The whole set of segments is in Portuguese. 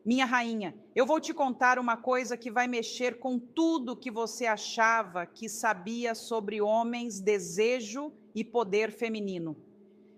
Minha rainha, eu vou te contar uma coisa que vai mexer com tudo que você achava que sabia sobre homens, desejo e poder feminino.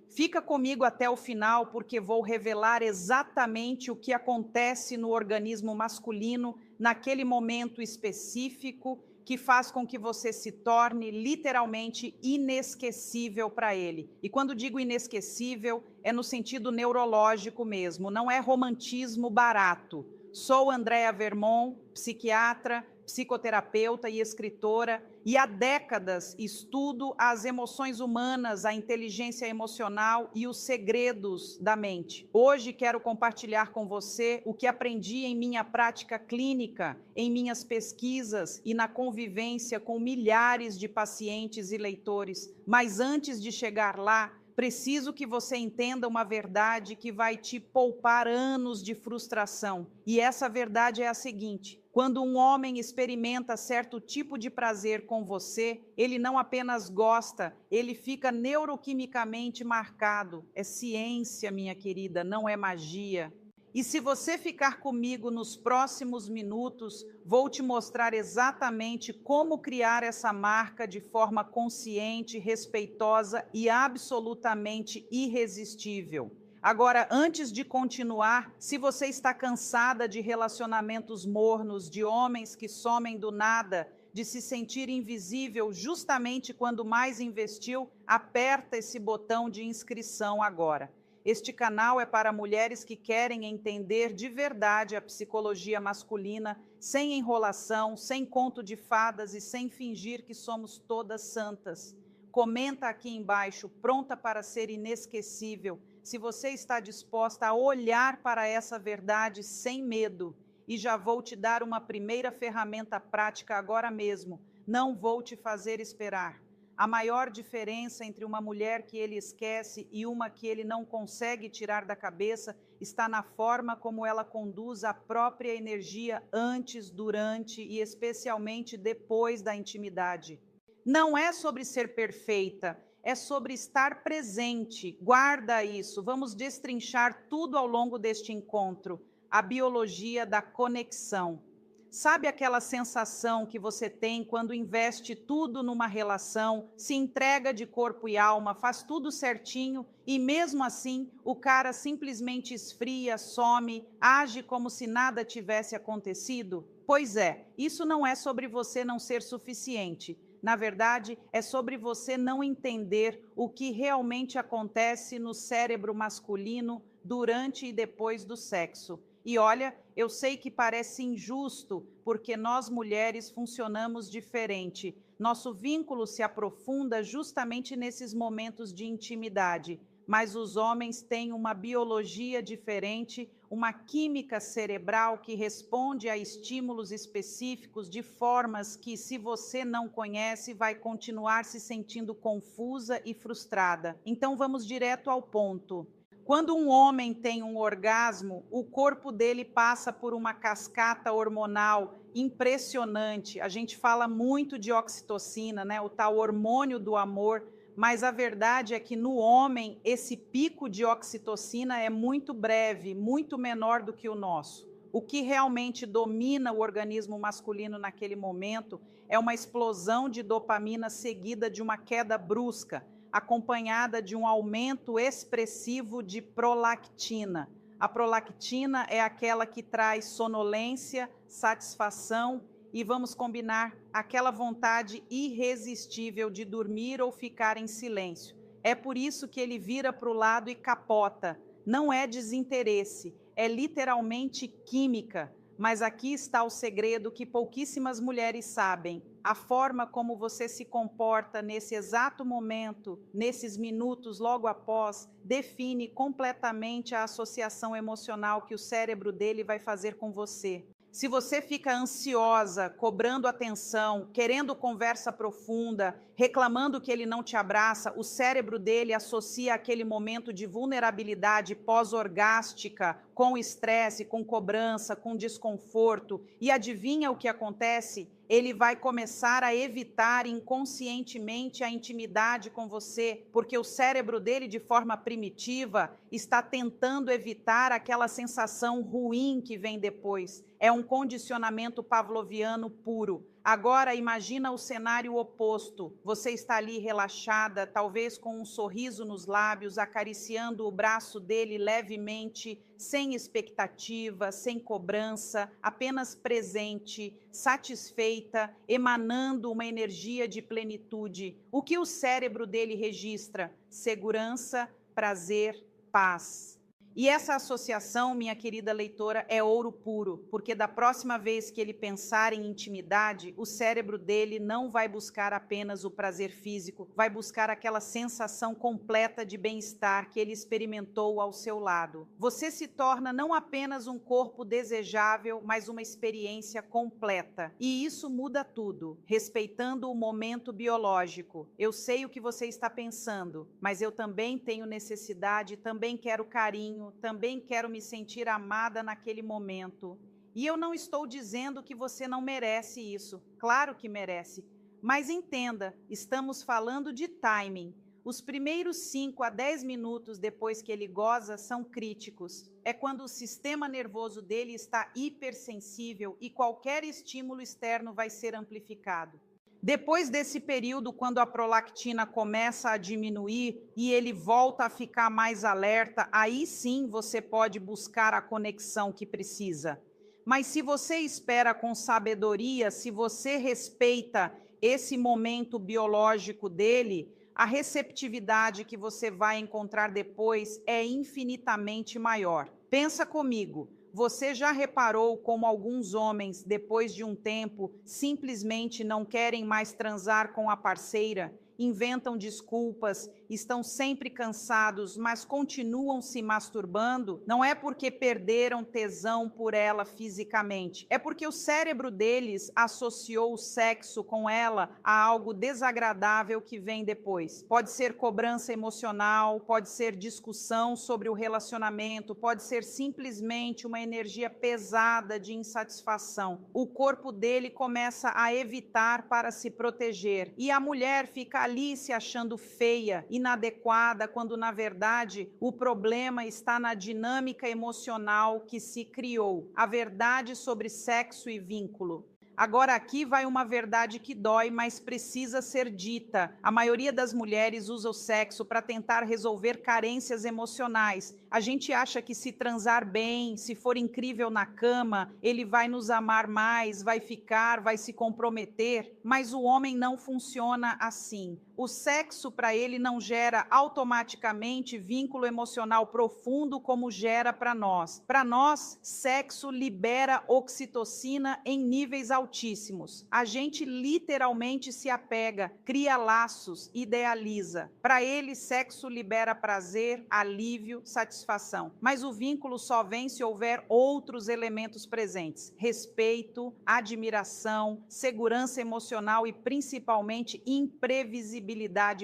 Fica comigo até o final, porque vou revelar exatamente o que acontece no organismo masculino naquele momento específico que faz com que você se torne literalmente inesquecível para ele. E quando digo inesquecível, é no sentido neurológico mesmo, não é romantismo barato. Sou Andrea Vermont, psiquiatra, psicoterapeuta e escritora, e há décadas estudo as emoções humanas, a inteligência emocional e os segredos da mente. Hoje quero compartilhar com você o que aprendi em minha prática clínica, em minhas pesquisas e na convivência com milhares de pacientes e leitores. Mas antes de chegar lá, preciso que você entenda uma verdade que vai te poupar anos de frustração. E essa verdade é a seguinte: quando um homem experimenta certo tipo de prazer com você, ele não apenas gosta, ele fica neuroquimicamente marcado. É ciência, minha querida, não é magia. E se você ficar comigo nos próximos minutos, vou te mostrar exatamente como criar essa marca de forma consciente, respeitosa e absolutamente irresistível. Agora, antes de continuar, se você está cansada de relacionamentos mornos, de homens que somem do nada, de se sentir invisível justamente quando mais investiu, aperta esse botão de inscrição agora. Este canal é para mulheres que querem entender de verdade a psicologia masculina, sem enrolação, sem conto de fadas e sem fingir que somos todas santas. Comenta aqui embaixo, pronta para ser inesquecível, se você está disposta a olhar para essa verdade sem medo. E já vou te dar uma primeira ferramenta prática agora mesmo. Não vou te fazer esperar. A maior diferença entre uma mulher que ele esquece e uma que ele não consegue tirar da cabeça está na forma como ela conduz a própria energia antes, durante e especialmente depois da intimidade. Não é sobre ser perfeita, é sobre estar presente. Guarda isso. Vamos destrinchar tudo ao longo deste encontro. A biologia da conexão. Sabe aquela sensação que você tem quando investe tudo numa relação, se entrega de corpo e alma, faz tudo certinho e mesmo assim o cara simplesmente esfria, some, age como se nada tivesse acontecido? Pois é, isso não é sobre você não ser suficiente. Na verdade, é sobre você não entender o que realmente acontece no cérebro masculino durante e depois do sexo. E olha, eu sei que parece injusto, porque nós mulheres funcionamos diferente. Nosso vínculo se aprofunda justamente nesses momentos de intimidade, mas os homens têm uma biologia diferente, uma química cerebral que responde a estímulos específicos de formas que, se você não conhece, vai continuar se sentindo confusa e frustrada. Então vamos direto ao ponto. Quando um homem tem um orgasmo, o corpo dele passa por uma cascata hormonal impressionante. A gente fala muito de oxitocina, né? O tal hormônio do amor, mas a verdade é que no homem esse pico de oxitocina é muito breve, muito menor do que o nosso. O que realmente domina o organismo masculino naquele momento é uma explosão de dopamina seguida de uma queda brusca, acompanhada de um aumento expressivo de prolactina. A prolactina é aquela que traz sonolência, satisfação e, vamos combinar, aquela vontade irresistível de dormir ou ficar em silêncio. É por isso que ele vira para o lado e capota. Não é desinteresse, é literalmente química. Mas aqui está o segredo que pouquíssimas mulheres sabem. A forma como você se comporta nesse exato momento, nesses minutos logo após, define completamente a associação emocional que o cérebro dele vai fazer com você. Se você fica ansiosa, cobrando atenção, querendo conversa profunda, reclamando que ele não te abraça, o cérebro dele associa aquele momento de vulnerabilidade pós-orgástica com estresse, com cobrança, com desconforto. E adivinha o que acontece? Ele vai começar a evitar inconscientemente a intimidade com você, porque o cérebro dele, de forma primitiva, está tentando evitar aquela sensação ruim que vem depois. É um condicionamento pavloviano puro. Agora imagina o cenário oposto. Você está ali relaxada, talvez com um sorriso nos lábios, acariciando o braço dele levemente, sem expectativa, sem cobrança, apenas presente, satisfeita, emanando uma energia de plenitude. O que o cérebro dele registra? Segurança, prazer, paz. E essa associação, minha querida leitora, é ouro puro, porque da próxima vez que ele pensar em intimidade, o cérebro dele não vai buscar apenas o prazer físico, vai buscar aquela sensação completa de bem-estar que ele experimentou ao seu lado. Você se torna não apenas um corpo desejável, mas uma experiência completa. E isso muda tudo, respeitando o momento biológico. Eu sei o que você está pensando, mas eu também tenho necessidade, também quero carinho, também quero me sentir amada naquele momento. E eu não estou dizendo que você não merece isso. Claro que merece. Mas entenda, estamos falando de timing. Os primeiros 5 a 10 minutos depois que ele goza são críticos. É quando o sistema nervoso dele está hipersensível e qualquer estímulo externo vai ser amplificado. Depois desse período, quando a prolactina começa a diminuir e ele volta a ficar mais alerta, aí sim você pode buscar a conexão que precisa. Mas se você espera com sabedoria, se você respeita esse momento biológico dele, a receptividade que você vai encontrar depois é infinitamente maior. Pensa comigo. Você já reparou como alguns homens, depois de um tempo, simplesmente não querem mais transar com a parceira, inventam desculpas, estão sempre cansados, mas continuam se masturbando? Não é porque perderam tesão por ela fisicamente, é porque o cérebro deles associou o sexo com ela a algo desagradável que vem depois. Pode ser cobrança emocional, pode ser discussão sobre o relacionamento, pode ser simplesmente uma energia pesada de insatisfação. O corpo dele começa a evitar para se proteger e a mulher fica ali se achando feia, inadequada, quando na verdade o problema está na dinâmica emocional que se criou. A verdade sobre sexo e vínculo. Agora aqui vai uma verdade que dói, mas precisa ser dita. A maioria das mulheres usa o sexo para tentar resolver carências emocionais. A gente acha que se transar bem, se for incrível na cama, ele vai nos amar mais, vai ficar, vai se comprometer, mas o homem não funciona assim. O sexo para ele não gera automaticamente vínculo emocional profundo como gera para nós. Para nós, sexo libera oxitocina em níveis altíssimos. A gente literalmente se apega, cria laços, idealiza. Para ele, sexo libera prazer, alívio, satisfação. Mas o vínculo só vem se houver outros elementos presentes: respeito, admiração, segurança emocional e principalmente imprevisibilidade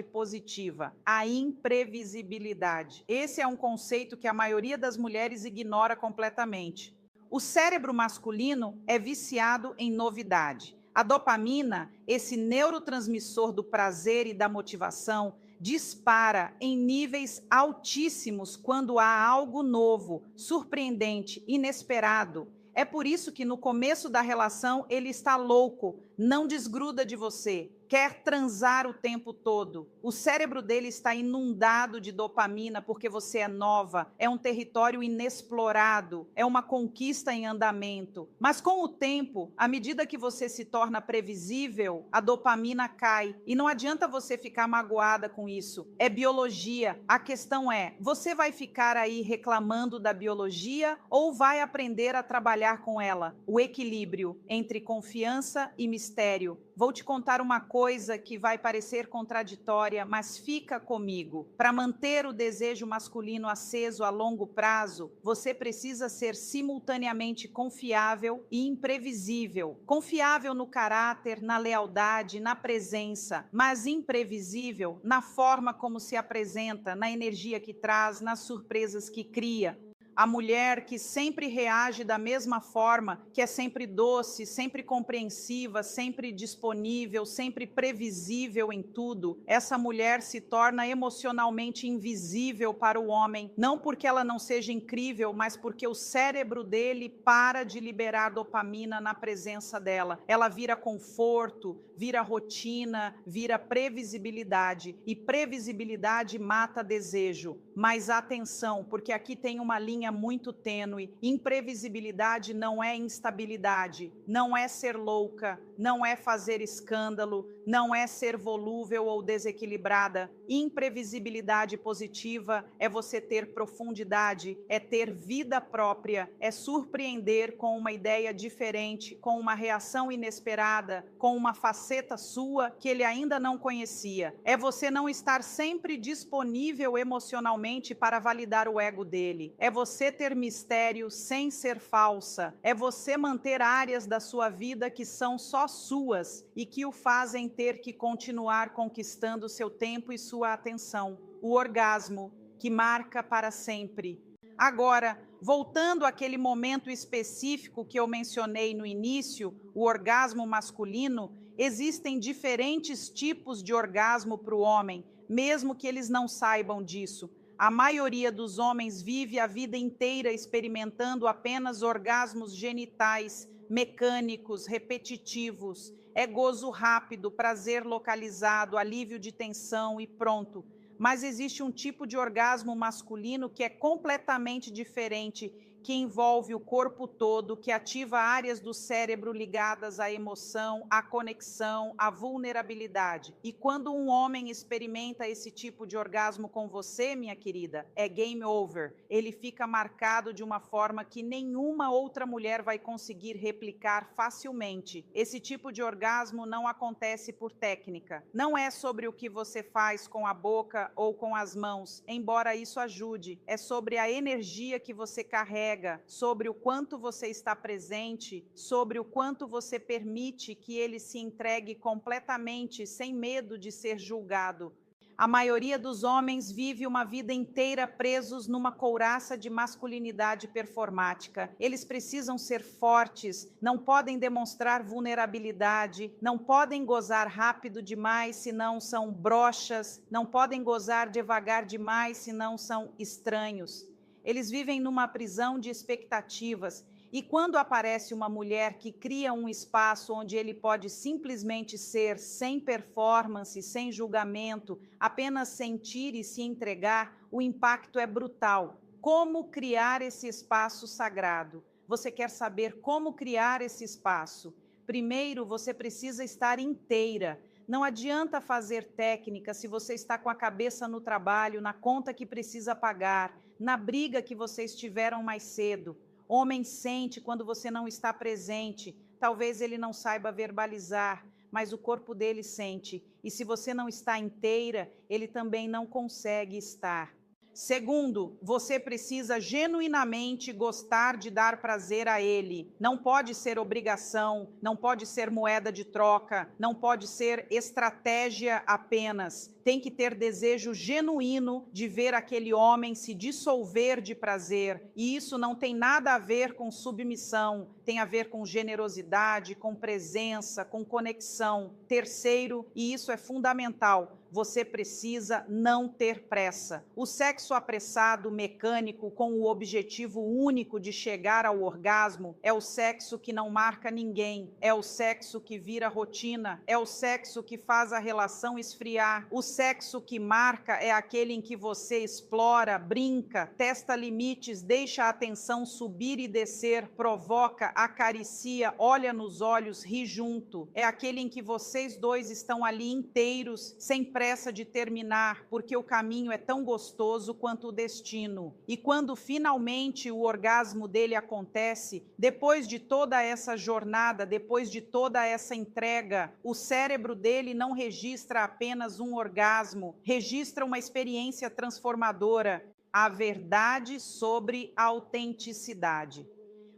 positiva. A imprevisibilidade. Esse é um conceito que a maioria das mulheres ignora completamente. O cérebro masculino é viciado em novidade. A dopamina, esse neurotransmissor do prazer e da motivação, dispara em níveis altíssimos quando há algo novo, surpreendente, inesperado. É por isso que no começo da relação ele está louco, não desgruda de você, quer transar o tempo todo. O cérebro dele está inundado de dopamina porque você é nova, é um território inexplorado, é uma conquista em andamento. Mas com o tempo, à medida que você se torna previsível, a dopamina cai. E não adianta você ficar magoada com isso. É biologia. A questão é, você vai ficar aí reclamando da biologia ou vai aprender a trabalhar com ela? O equilíbrio entre confiança e mistério. Vou te contar uma coisa que vai parecer contraditória, mas fica comigo. Para manter o desejo masculino aceso a longo prazo, você precisa ser simultaneamente confiável e imprevisível. Confiável no caráter, na lealdade, na presença, mas imprevisível na forma como se apresenta, na energia que traz, nas surpresas que cria. A mulher que sempre reage da mesma forma, que é sempre doce, sempre compreensiva, sempre disponível, sempre previsível em tudo, essa mulher se torna emocionalmente invisível para o homem, não porque ela não seja incrível, mas porque o cérebro dele para de liberar dopamina na presença dela. Ela vira conforto, vira rotina, vira previsibilidade, e previsibilidade mata desejo. Mas atenção, porque aqui tem uma linha muito tênue. Imprevisibilidade não é instabilidade, não é ser louca, não é fazer escândalo, não é ser volúvel ou desequilibrada. Imprevisibilidade positiva é você ter profundidade, é ter vida própria, é surpreender com uma ideia diferente, com uma reação inesperada, com uma faceta sua que ele ainda não conhecia. É você não estar sempre disponível emocionalmente para validar o ego dele. É você ter mistério sem ser falsa. É você manter áreas da sua vida que são só suas e que o fazem ter que continuar conquistando seu tempo e sua atenção. O orgasmo, que marca para sempre. Agora, voltando àquele momento específico que eu mencionei no início, o orgasmo masculino, existem diferentes tipos de orgasmo para o homem, mesmo que eles não saibam disso. A maioria dos homens vive a vida inteira experimentando apenas orgasmos genitais, mecânicos, repetitivos. É gozo rápido, prazer localizado, alívio de tensão e pronto. Mas existe um tipo de orgasmo masculino que é completamente diferente, que envolve o corpo todo, que ativa áreas do cérebro ligadas à emoção, à conexão, à vulnerabilidade. E quando um homem experimenta esse tipo de orgasmo com você, minha querida, é game over. Ele fica marcado de uma forma que nenhuma outra mulher vai conseguir replicar facilmente. Esse tipo de orgasmo não acontece por técnica. Não é sobre o que você faz com a boca ou com as mãos, embora isso ajude. É sobre a energia que você carrega, sobre o quanto você está presente, sobre o quanto você permite que ele se entregue completamente, sem medo de ser julgado. A maioria dos homens vive uma vida inteira presos numa couraça de masculinidade performática. Eles precisam ser fortes, não podem demonstrar vulnerabilidade, não podem gozar rápido demais, senão são broxas, não podem gozar devagar demais, senão são estranhos. Eles vivem numa prisão de expectativas. E quando aparece uma mulher que cria um espaço onde ele pode simplesmente ser sem performance, sem julgamento, apenas sentir e se entregar, o impacto é brutal. Como criar esse espaço sagrado? Você quer saber como criar esse espaço? Primeiro, você precisa estar inteira. Não adianta fazer técnica se você está com a cabeça no trabalho, na conta que precisa pagar, na briga que vocês tiveram mais cedo. Homem sente quando você não está presente. Talvez ele não saiba verbalizar, mas o corpo dele sente. E se você não está inteira, ele também não consegue estar. Segundo, você precisa genuinamente gostar de dar prazer a ele. Não pode ser obrigação, não pode ser moeda de troca, não pode ser estratégia apenas. Tem que ter desejo genuíno de ver aquele homem se dissolver de prazer. E isso não tem nada a ver com submissão, tem a ver com generosidade, com presença, com conexão. Terceiro, e isso é fundamental, você precisa não ter pressa. O sexo apressado, mecânico, com o objetivo único de chegar ao orgasmo, é o sexo que não marca ninguém, é o sexo que vira rotina, é o sexo que faz a relação esfriar. O sexo que marca é aquele em que você explora, brinca, testa limites, deixa a atenção subir e descer, provoca, acaricia, olha nos olhos, ri junto. É aquele em que vocês dois estão ali inteiros, sem pressa de terminar, porque o caminho é tão gostoso quanto o destino. E quando finalmente o orgasmo dele acontece, depois de toda essa jornada, depois de toda essa entrega, o cérebro dele não registra apenas um orgasmo, registra uma experiência transformadora, a verdade sobre a autenticidade.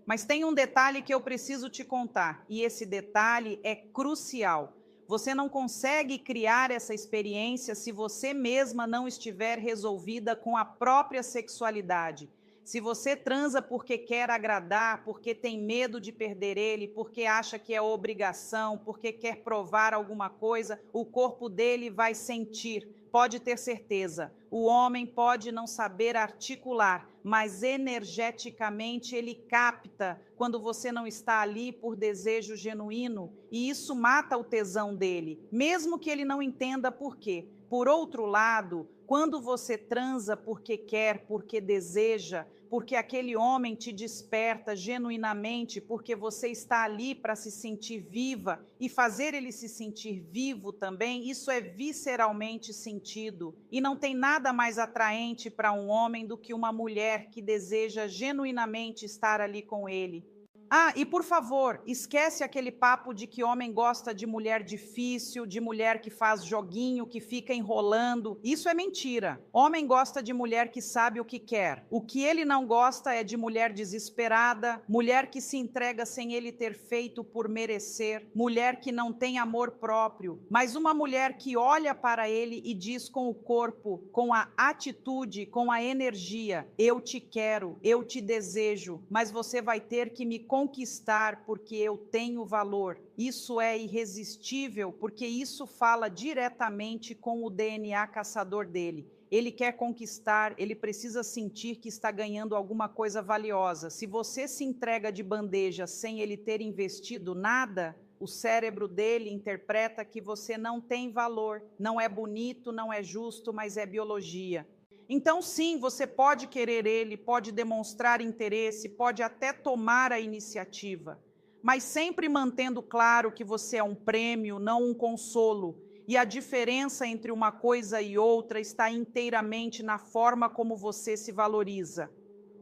Mas tem um detalhe que eu preciso te contar, e esse detalhe é crucial. Você não consegue criar essa experiência se você mesma não estiver resolvida com a própria sexualidade. Se você transa porque quer agradar, porque tem medo de perder ele, porque acha que é obrigação, porque quer provar alguma coisa, o corpo dele vai sentir. Pode ter certeza, o homem pode não saber articular, mas energeticamente ele capta quando você não está ali por desejo genuíno, e isso mata o tesão dele, mesmo que ele não entenda por quê. Por outro lado, quando você transa porque quer, porque deseja, porque aquele homem te desperta genuinamente, porque você está ali para se sentir viva e fazer ele se sentir vivo também, isso é visceralmente sentido. E não tem nada mais atraente para um homem do que uma mulher que deseja genuinamente estar ali com ele. Ah, e por favor, esquece aquele papo de que homem gosta de mulher difícil, de mulher que faz joguinho, que fica enrolando. Isso é mentira. Homem gosta de mulher que sabe o que quer. O que ele não gosta é de mulher desesperada, mulher que se entrega sem ele ter feito por merecer, mulher que não tem amor próprio, mas uma mulher que olha para ele e diz com o corpo, com a atitude, com a energia: eu te quero, eu te desejo, mas você vai ter que me conquistar porque eu tenho valor. Isso é irresistível, porque isso fala diretamente com o DNA caçador dele. Ele quer conquistar, ele precisa sentir que está ganhando alguma coisa valiosa. Se você se entrega de bandeja sem ele ter investido nada, o cérebro dele interpreta que você não tem valor, não é bonito, não é justo, mas é biologia. Então, sim, você pode querer ele, pode demonstrar interesse, pode até tomar a iniciativa, mas sempre mantendo claro que você é um prêmio, não um consolo. E a diferença entre uma coisa e outra está inteiramente na forma como você se valoriza.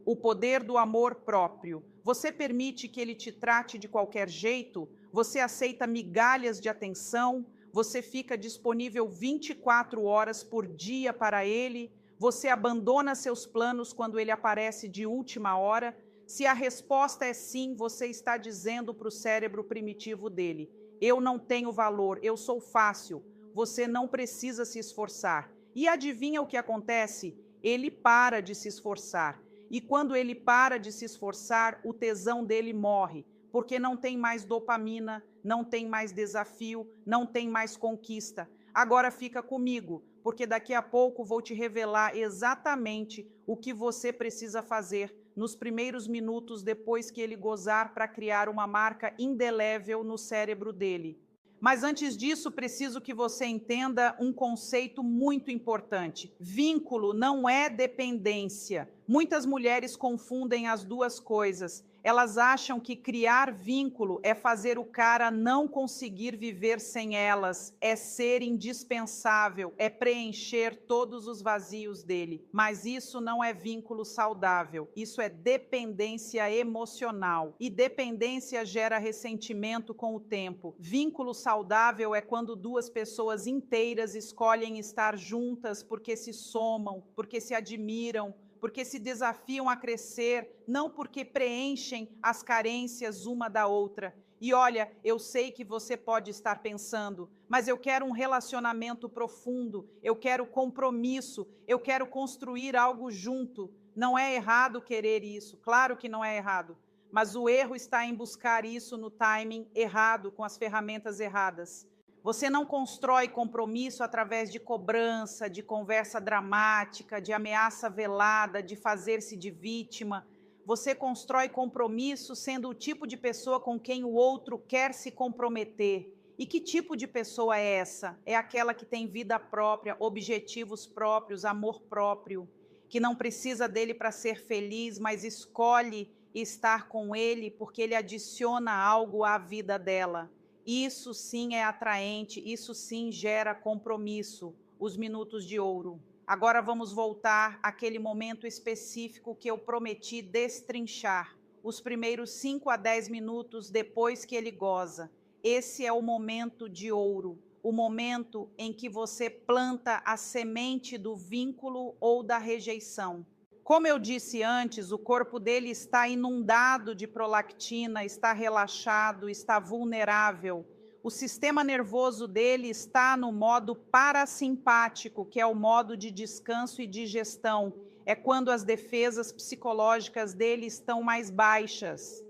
O poder do amor próprio. Você permite que ele te trate de qualquer jeito? Você aceita migalhas de atenção? Você fica disponível 24 horas por dia para ele? Você abandona seus planos quando ele aparece de última hora? Se a resposta é sim, você está dizendo para o cérebro primitivo dele: eu não tenho valor, eu sou fácil, você não precisa se esforçar. E adivinha o que acontece? Ele para de se esforçar. E quando ele para de se esforçar, o tesão dele morre, porque não tem mais dopamina, não tem mais desafio, não tem mais conquista. Agora fica comigo, porque daqui a pouco vou te revelar exatamente o que você precisa fazer nos primeiros minutos depois que ele gozar para criar uma marca indelével no cérebro dele. Mas antes disso, preciso que você entenda um conceito muito importante. Vínculo não é dependência. Muitas mulheres confundem as duas coisas. Elas acham que criar vínculo é fazer o cara não conseguir viver sem elas, é ser indispensável, é preencher todos os vazios dele. Mas isso não é vínculo saudável, isso é dependência emocional. E dependência gera ressentimento com o tempo. Vínculo saudável é quando duas pessoas inteiras escolhem estar juntas porque se somam, porque se admiram, porque se desafiam a crescer, não porque preenchem as carências uma da outra. E olha, eu sei que você pode estar pensando, mas eu quero um relacionamento profundo, eu quero compromisso, eu quero construir algo junto. Não é errado querer isso, claro que não é errado, mas o erro está em buscar isso no timing errado, com as ferramentas erradas. Você não constrói compromisso através de cobrança, de conversa dramática, de ameaça velada, de fazer-se de vítima. Você constrói compromisso sendo o tipo de pessoa com quem o outro quer se comprometer. E que tipo de pessoa é essa? É aquela que tem vida própria, objetivos próprios, amor próprio, que não precisa dele para ser feliz, mas escolhe estar com ele porque ele adiciona algo à vida dela. Isso sim é atraente, isso sim gera compromisso. os minutos de ouro. Agora vamos voltar àquele momento específico que eu prometi destrinchar, os primeiros 5 a 10 minutos depois que ele goza. Esse é o momento de ouro, o momento em que você planta a semente do vínculo ou da rejeição. Como eu disse antes, o corpo dele está inundado de prolactina, está relaxado, está vulnerável. O sistema nervoso dele está no modo parasimpático, que é o modo de descanso e digestão. É quando as defesas psicológicas dele estão mais baixas.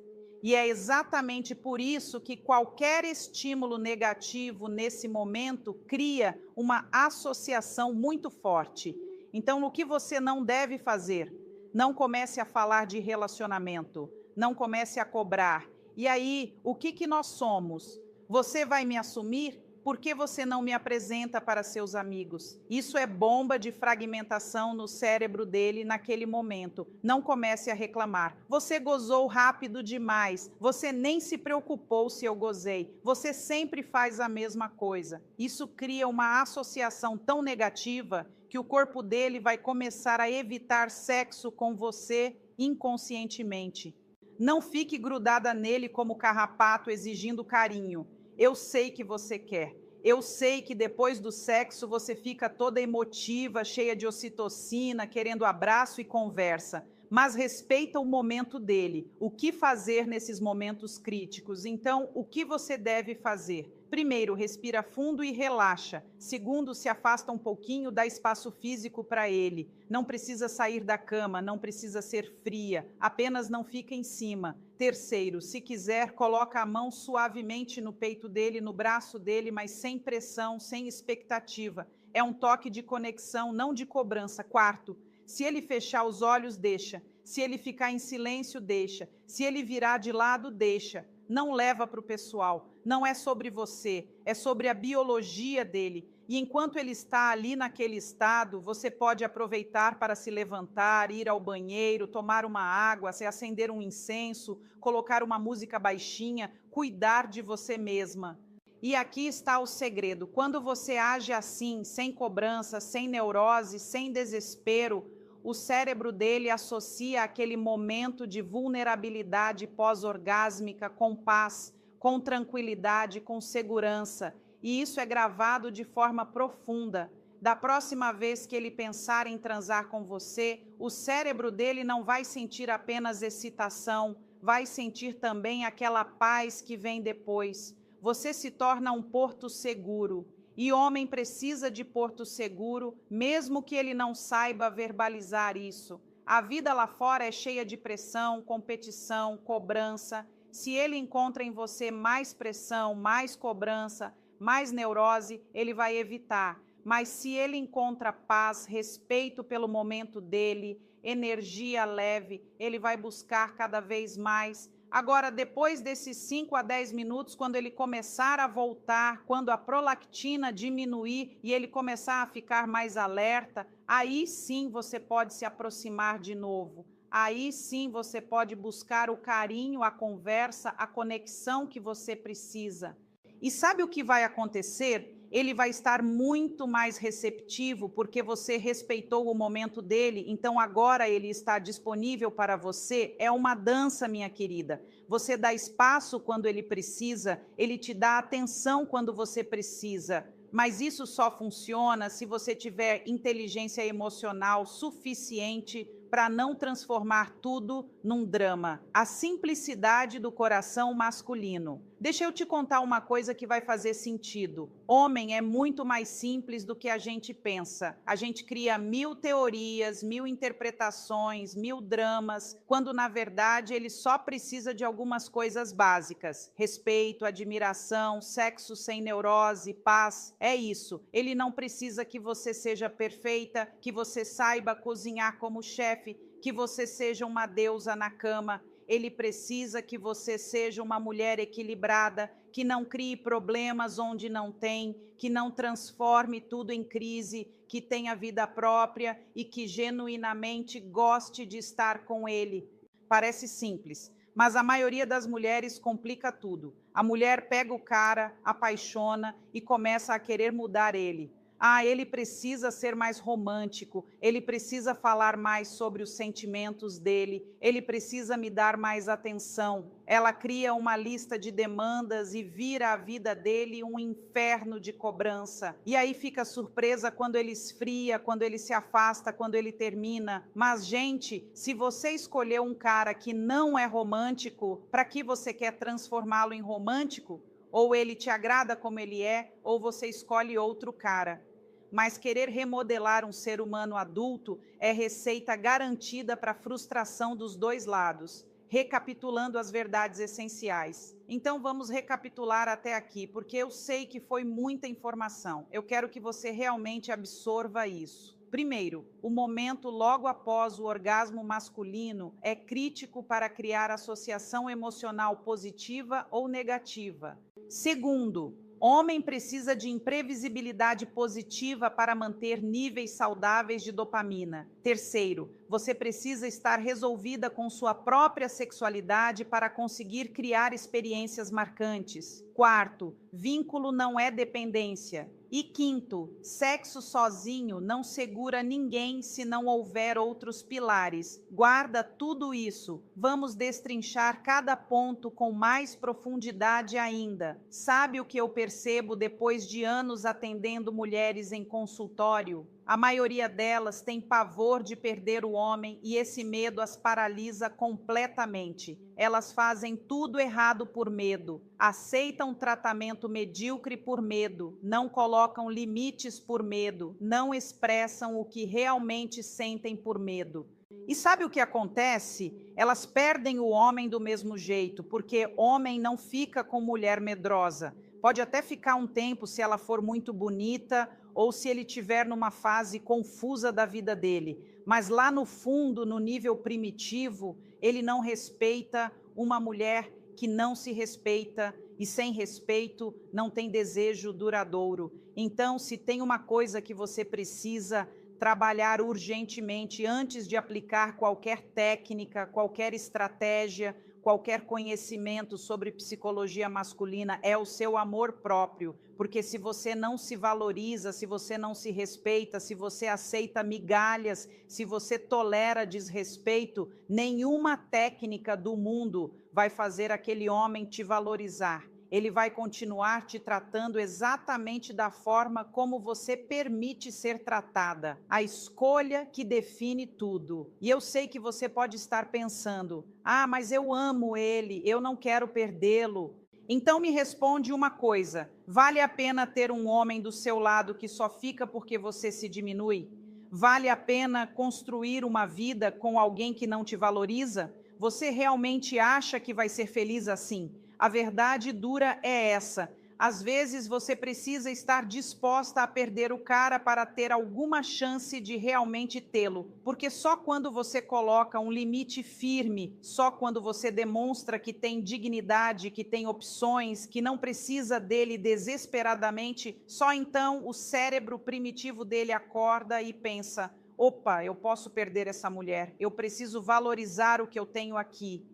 E é exatamente por isso que qualquer estímulo negativo nesse momento cria uma associação muito forte. Então, o que você não deve fazer? Não comece a falar de relacionamento, não comece a cobrar. E aí, o que nós somos? Você vai me assumir? Por que você não me apresenta para seus amigos? Isso é bomba de fragmentação no cérebro dele naquele momento. Não comece a reclamar. Você gozou rápido demais. Você nem se preocupou se eu gozei. Você sempre faz a mesma coisa. Isso cria uma associação tão negativa que o corpo dele vai começar a evitar sexo com você inconscientemente. Não fique grudada nele como carrapato exigindo carinho. Eu sei que você quer. Eu sei que depois do sexo você fica toda emotiva, cheia de ocitocina, querendo abraço e conversa. Mas respeita o momento dele. O que fazer nesses momentos críticos? Então, o que você deve fazer? Primeiro, respira fundo e relaxa. Segundo, se afasta um pouquinho, dá espaço físico para ele. Não precisa sair da cama, não precisa ser fria, apenas não fica em cima. Terceiro, se quiser, coloca a mão suavemente no peito dele, no braço dele, mas sem pressão, sem expectativa. É um toque de conexão, não de cobrança. Quarto, se ele fechar os olhos, deixa. Se ele ficar em silêncio, deixa. Se ele virar de lado, deixa. Não leva para o pessoal. Não é sobre você, é sobre a biologia dele. E enquanto ele está ali naquele estado, você pode aproveitar para se levantar, ir ao banheiro, tomar uma água, se acender um incenso, colocar uma música baixinha, cuidar de você mesma. E aqui está o segredo. Quando você age assim, sem cobrança, sem neurose, sem desespero, o cérebro dele associa aquele momento de vulnerabilidade pós-orgásmica com paz, com tranquilidade, com segurança. E isso é gravado de forma profunda. Da próxima vez que ele pensar em transar com você, o cérebro dele não vai sentir apenas excitação, vai sentir também aquela paz que vem depois. Você se torna um porto seguro. E homem precisa de porto seguro, mesmo que ele não saiba verbalizar isso. A vida lá fora é cheia de pressão, competição, cobrança. Se ele encontra em você mais pressão, mais cobrança, mais neurose, ele vai evitar. Mas se ele encontra paz, respeito pelo momento dele, energia leve, ele vai buscar cada vez mais. Agora, depois desses 5 a 10 minutos, quando ele começar a voltar, quando a prolactina diminuir e ele começar a ficar mais alerta, aí sim você pode se aproximar de novo. Aí sim você pode buscar o carinho, a conversa, a conexão que você precisa. E sabe o que vai acontecer? Ele vai estar muito mais receptivo porque você respeitou o momento dele, então agora ele está disponível para você. É uma dança, minha querida. Você dá espaço quando ele precisa, ele te dá atenção quando você precisa. Mas isso só funciona se você tiver inteligência emocional suficiente para não transformar tudo num drama. A simplicidade do coração masculino. Deixa eu te contar uma coisa que vai fazer sentido. Homem é muito mais simples do que a gente pensa. A gente cria 1000 teorias, 1000 interpretações, 1000 dramas, quando na verdade ele só precisa de algumas coisas básicas. Respeito, admiração, sexo sem neurose, paz. É isso. Ele não precisa que você seja perfeita, que você saiba cozinhar como chefe, que você seja uma deusa na cama. Ele precisa que você seja uma mulher equilibrada, que não crie problemas onde não tem, que não transforme tudo em crise, que tenha vida própria e que genuinamente goste de estar com ele. Parece simples, mas a maioria das mulheres complica tudo. A mulher pega o cara, apaixona e começa a querer mudar ele. Ah, ele precisa ser mais romântico, ele precisa falar mais sobre os sentimentos dele, ele precisa me dar mais atenção. Ela cria uma lista de demandas e vira a vida dele um inferno de cobrança. E aí fica surpresa quando ele esfria, quando ele se afasta, quando ele termina. Mas, gente, se você escolheu um cara que não é romântico, para que você quer transformá-lo em romântico? Ou ele te agrada como ele é, ou você escolhe outro cara. Mas querer remodelar um ser humano adulto é receita garantida para a frustração dos dois lados. Recapitulando as verdades essenciais. Então vamos recapitular até aqui, porque eu sei que foi muita informação. Eu quero que você realmente absorva isso. Primeiro, o momento logo após o orgasmo masculino é crítico para criar associação emocional positiva ou negativa. Segundo, homem precisa de imprevisibilidade positiva para manter níveis saudáveis de dopamina. Terceiro, você precisa estar resolvida com sua própria sexualidade para conseguir criar experiências marcantes. Quarto, vínculo não é dependência. E quinto, sexo sozinho não segura ninguém se não houver outros pilares. Guarda tudo isso. Vamos destrinchar cada ponto com mais profundidade ainda. Sabe o que eu percebo depois de anos atendendo mulheres em consultório? A maioria delas tem pavor de perder o homem e esse medo as paralisa completamente. Elas fazem tudo errado por medo, aceitam tratamento medíocre por medo, não colocam limites por medo, não expressam o que realmente sentem por medo. E sabe o que acontece? Elas perdem o homem do mesmo jeito, porque homem não fica com mulher medrosa. Pode até ficar um tempo se ela for muito bonita ou se ele estiver numa fase confusa da vida dele. Mas lá no fundo, no nível primitivo, ele não respeita uma mulher que não se respeita e sem respeito não tem desejo duradouro. Então, se tem uma coisa que você precisa trabalhar urgentemente antes de aplicar qualquer técnica, qualquer estratégia, qualquer conhecimento sobre psicologia masculina, é o seu amor próprio, porque se você não se valoriza, se você não se respeita, se você aceita migalhas, se você tolera desrespeito, nenhuma técnica do mundo vai fazer aquele homem te valorizar. Ele vai continuar te tratando exatamente da forma como você permite ser tratada. A escolha que define tudo. E eu sei que você pode estar pensando: ah, mas eu amo ele, eu não quero perdê-lo. Então me responde uma coisa: vale a pena ter um homem do seu lado que só fica porque você se diminui? Vale a pena construir uma vida com alguém que não te valoriza? Você realmente acha que vai ser feliz assim? A verdade dura é essa. Às vezes você precisa estar disposta a perder o cara para ter alguma chance de realmente tê-lo. Porque só quando você coloca um limite firme, só quando você demonstra que tem dignidade, que tem opções, que não precisa dele desesperadamente, só então o cérebro primitivo dele acorda e pensa: opa, eu posso perder essa mulher, eu preciso valorizar o que eu tenho aqui.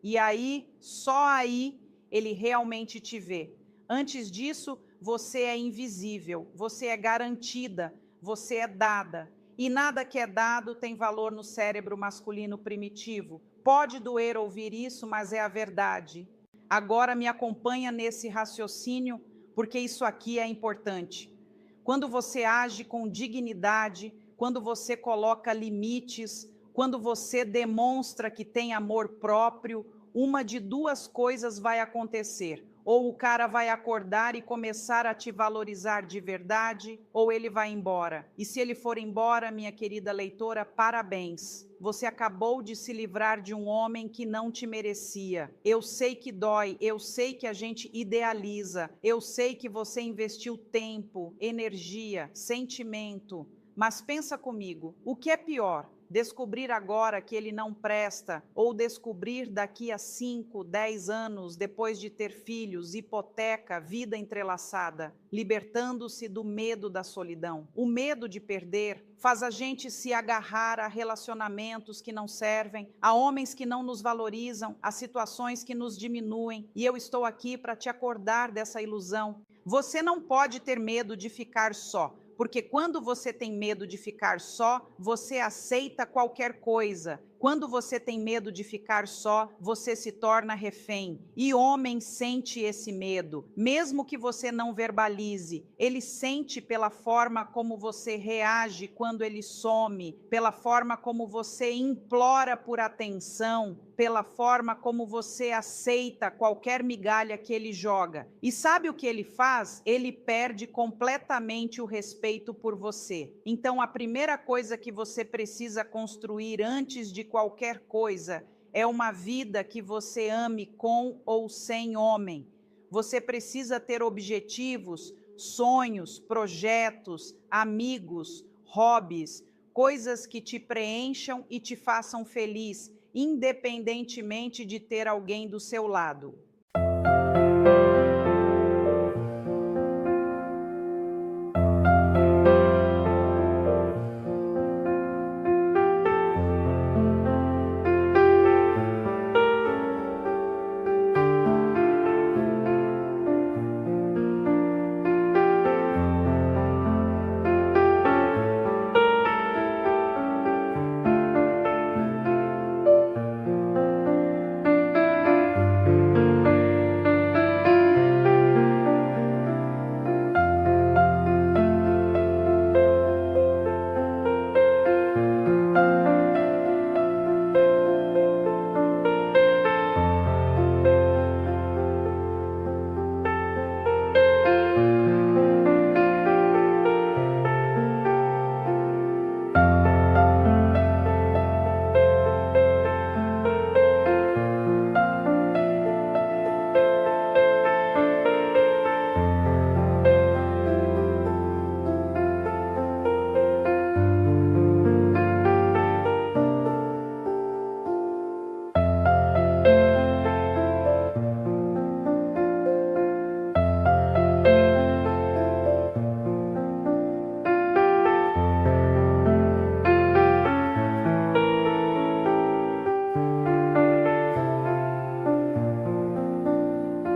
E aí, só aí, ele realmente te vê. Antes disso, você é invisível, você é garantida, você é dada. E nada que é dado tem valor no cérebro masculino primitivo. Pode doer ouvir isso, mas é a verdade. Agora me acompanha nesse raciocínio, porque isso aqui é importante. Quando você age com dignidade, quando você coloca limites, quando você demonstra que tem amor próprio, uma de duas coisas vai acontecer. Ou o cara vai acordar e começar a te valorizar de verdade, ou ele vai embora. E se ele for embora, minha querida leitora, parabéns. Você acabou de se livrar de um homem que não te merecia. Eu sei que dói, eu sei que a gente idealiza, eu sei que você investiu tempo, energia, sentimento. Mas pensa comigo, o que é pior? Descobrir agora que ele não presta ou descobrir daqui a 5, 10 anos, depois de ter filhos, hipoteca, vida entrelaçada, libertando-se do medo da solidão. O medo de perder faz a gente se agarrar a relacionamentos que não servem, a homens que não nos valorizam, a situações que nos diminuem. E eu estou aqui para te acordar dessa ilusão. Você não pode ter medo de ficar só. Porque quando você tem medo de ficar só, você aceita qualquer coisa. Quando você tem medo de ficar só, você se torna refém. E homem sente esse medo, mesmo que você não verbalize. Ele sente pela forma como você reage quando ele some, pela forma como você implora por atenção, pela forma como você aceita qualquer migalha que ele joga. E sabe o que ele faz? Ele perde completamente o respeito por você. Então, a primeira coisa que você precisa construir antes de qualquer coisa é uma vida que você ame com ou sem homem. Você precisa ter objetivos, sonhos, projetos, amigos, hobbies, coisas que te preencham e te façam feliz, independentemente de ter alguém do seu lado.